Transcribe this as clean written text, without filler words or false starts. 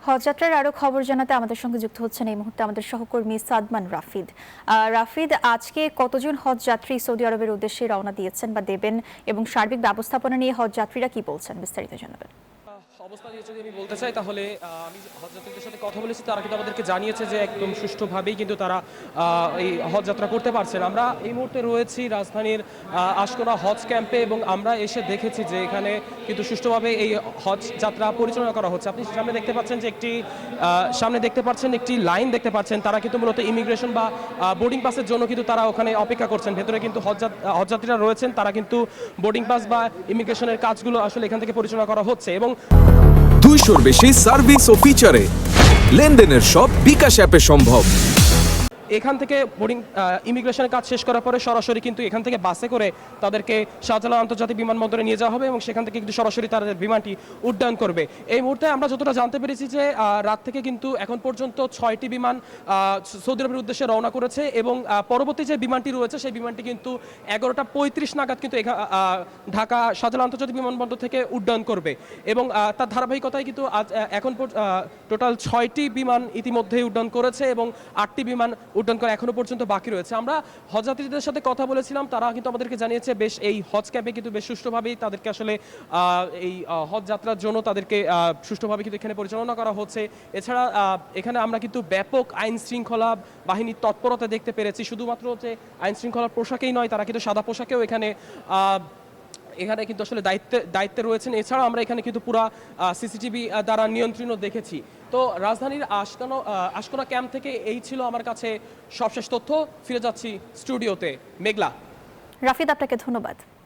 হজযাত্রার আরো খবর জানাতে আমাদের সঙ্গে যুক্ত হচ্ছেন এই মুহূর্তে আমাদের সহকর্মী সাদমান রাফিদ। রাফিদ, আজকে কতজন হজযাত্রী সৌদি আরবের উদ্দেশ্যে রওনা দিয়েছেন বা দেবেন এবং সার্বিক ব্যবস্থাপনা নিয়ে হজযাত্রীরা কি বলছেন, বিস্তারিত জানাবেন। অবস্থা নিয়ে যদি আমি বলতে চাই তাহলে আমি হজযাত্রীদের সাথে কথা বলেছি, তারা কিন্তু আমাদেরকে জানিয়েছে যে একদম সুষ্ঠুভাবেই কিন্তু তারা এই হজযাত্রা করতে পারছেন। আমরা এই মুহূর্তে রয়েছি রাজধানীর আশকোনা হজ ক্যাম্পে এবং আমরা এসে দেখেছি যে এখানে কিন্তু সুষ্ঠুভাবে এই হজ যাত্রা পরিচালনা করা হচ্ছে। আপনি সামনে দেখতে পাচ্ছেন যে একটি লাইন দেখতে পাচ্ছেন। তারা কিন্তু মূলত ইমিগ্রেশন বা বোর্ডিং পাসের জন্য কিন্তু তারা ওখানে অপেক্ষা করছেন। ভেতরে কিন্তু হজযাত্রীরা রয়েছেন, তারা কিন্তু বোর্ডিং পাস বা ইমিগ্রেশনের কাজগুলো আসলে এখান থেকে পরিচালনা করা হচ্ছে। এবং 200-র বেশি সার্ভিস ও ফিচারে লেনদেনের সব বিকাশ অ্যাপে সম্ভব। এখান থেকে বোর্ডিং ইমিগ্রেশনের কাজ শেষ করার পরে সরাসরি কিন্তু এখান থেকে বাসে করে তাদেরকে শাহজালাল আন্তর্জাতিক বিমানবন্দরে নিয়ে যাওয়া হবে এবং সেখান থেকে কিন্তু সরাসরি তাদের বিমানটি উড্ডয়ন করবে। এই মুহূর্তে আমরা যতটা জানতে পেরেছি যে রাত থেকে কিন্তু এখন পর্যন্ত 6টি বিমান সৌদি আরবের উদ্দেশ্যে রওনা করেছে এবং পরবর্তী যে বিমানটি রয়েছে সেই বিমানটি কিন্তু 11টা 35 নাগাদ কিন্তু ঢাকা শাহজালাল আন্তর্জাতিক বিমানবন্দর থেকে উড্ডয়ন করবে এবং তার ধারাবাহিকতায় কিন্তু আজ এখন টোটাল 6টি বিমান ইতিমধ্যেই উড্ডয়ন করেছে এবং 8টি বিমান উড্ডয়ন করা এখনো পর্যন্ত বাকি রয়েছে। আমরা হজযাত্রীদের সাথে কথা বলেছিলাম, তারা কিন্তু আমাদেরকে জানিয়েছে বেশ এই হজ ক্যাম্পে কিন্তু বেশ সুষ্ঠুভাবেই তাদেরকে আসলে এই হজ যাত্রার জন্য তাদেরকে সুষ্ঠুভাবে কিন্তু এখানে পরিচালনা করা হচ্ছে। এছাড়া এখানে আমরা কিন্তু ব্যাপক আইন শৃঙ্খলা বাহিনীর তৎপরতা দেখতে পেরেছি। শুধুমাত্র যে আইন শৃঙ্খলার পোশাকেই নয়, তারা কিন্তু সাদা পোশাকেও এখানে কিন্তু আসলে দায়িত্বে রয়েছেন। এছাড়াও আমরা এখানে কিন্তু পুরা সিসিটিভি দ্বারা নিয়ন্ত্রণও দেখেছি। তো রাজধানীর আশকোনা ক্যাম্প থেকে এই ছিল আমার কাছে সবশেষ তথ্য। ফিরে যাচ্ছি স্টুডিওতে। মেঘলা। রাফিদ, আপনাকে ধন্যবাদ।